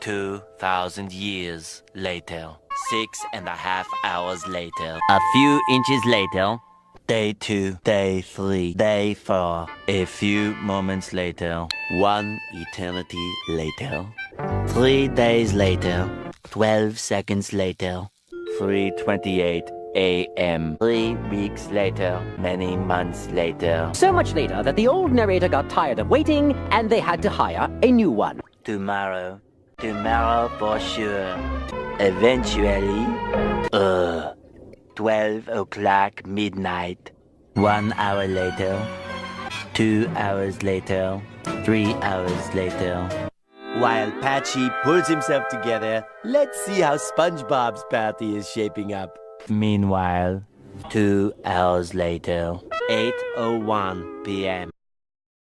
2,000 years later. 6.5 hours later. A few inches later. Day 2, Day 3, Day 4. A few moments later. 1 eternity later. 3 days later. 12 seconds later. 3:28 a.m. 3 weeks later. Many months later. So much later that the old narrator got tired of waiting and they had to hire a new one. Tomorrow for sure. Eventually, 12 o'clock midnight. 1 hour later, 2 hours later, 3 hours later. While Patchy pulls himself together, let's see how SpongeBob's party is shaping up. Meanwhile, 2 hours later, 8:01 p.m.